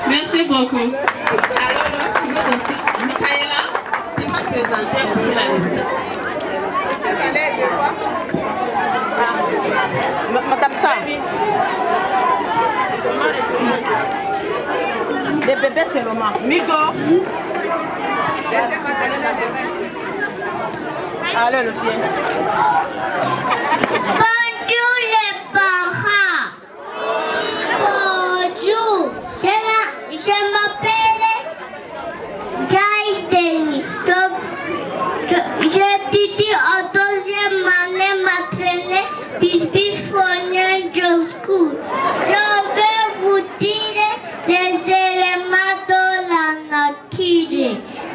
Merci beaucoup. Alors, nous aussi, Michaela, tu vas présenter aussi la liste. Madame ça. Les bébés, c'est le moment. Migo. Allez, le sien. Bonjour les parents. Bonjour. Je m'appelle Jaïdeni. J'étudie en deuxième année maternelle Bis Phonian School. Je vais vous dire les éléments de la nature.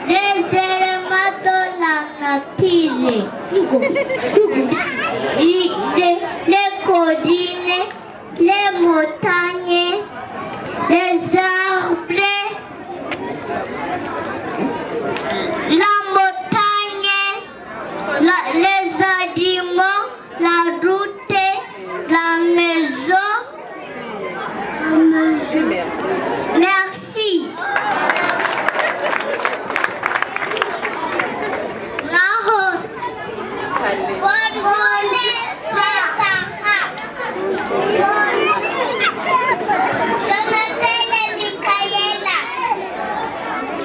Les éléments de la nature. Les collines, les montagnes, les arbres, la montagne, les animaux, la route, la maison. Merci. La rose. Bonne journée, je m'appelle Michaela.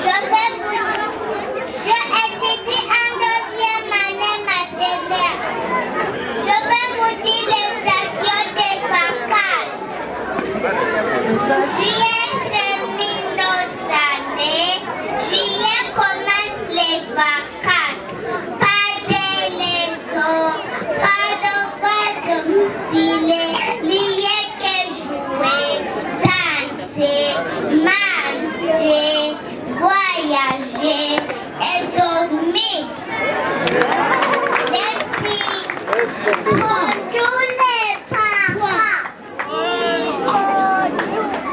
Je étudie en deuxième année maternelle. Je vais vous dire les stations des vacances. Juillet termine notre année. Juillet commence les vacances. Pas de leçons, pas de phase domicile, lié que jouer, danser, manger, voyager et dormir. Merci. Bonjour les parents.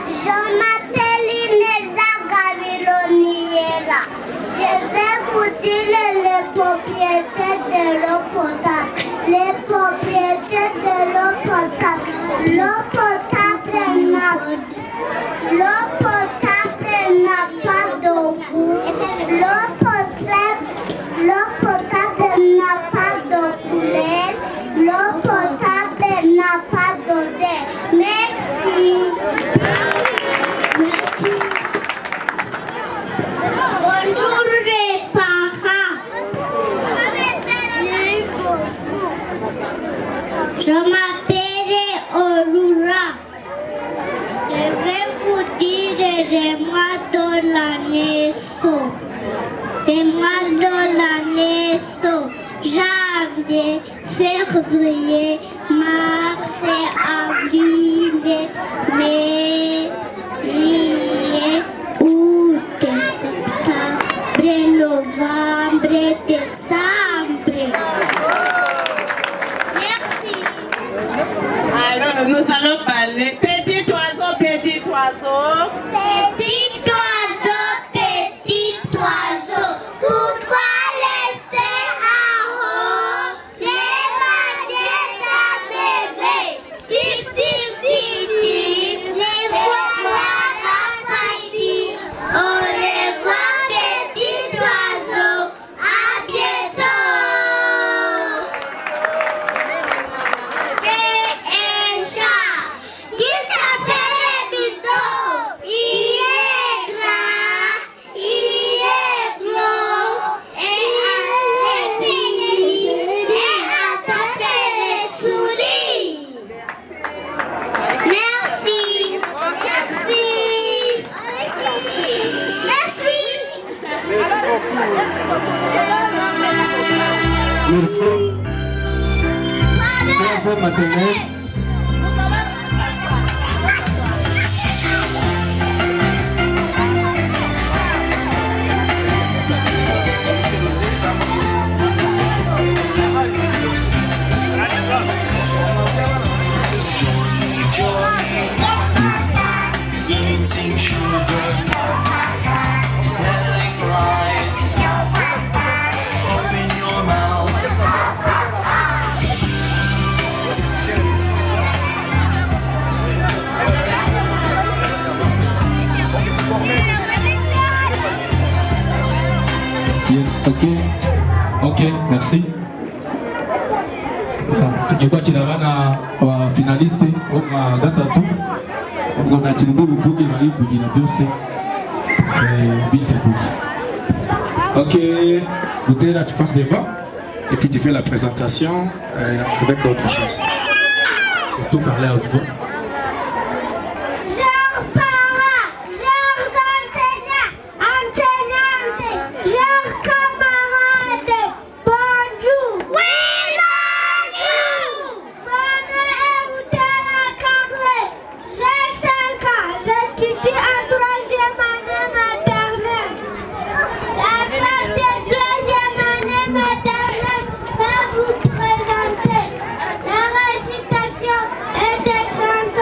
Je m'appelle Ineza Gavironiera. Je vais vous dire les propriétés de l'eau potable. Les propriétés de l'eau potable. L'eau potable n'a pas de goût. L'eau potable n'a pas de couleur. L'eau potable n'a pas d'odeur. Merci. Merci. Bonjour les parents. Je m'appelle Aurora. Je vais vous dire les mois de l'année. Les mois de l'année sont janvier, février, mars, avril, mai, juillet, août, septembre, novembre, décembre. Merci. Alors, nous allons parler. Petit oiseau, petit oiseau. Petit oiseau, petit oiseau. Pourquoi rester en haut? J'ai mangé ta bébé. Tip, tip, tip, tip. Les Troisième maternelle. Yes, ok, merci. Tukibaki na bana wa finaliste oka gatatu ubwo nakirinde bivuge bayivugira byose biteguye. Ok, Boutera, tu passes devant et puis tu fais la présentation avec autre chose. Surtout parler à haute voix. Présenter la récitation et des chants.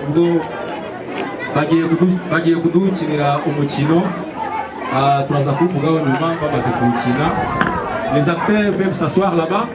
ubwo bagiye kudukinira umukino turaza kuvugaho nyuma bamaze kuwukina. Les acteurs peuvent s'asseoir là-bas.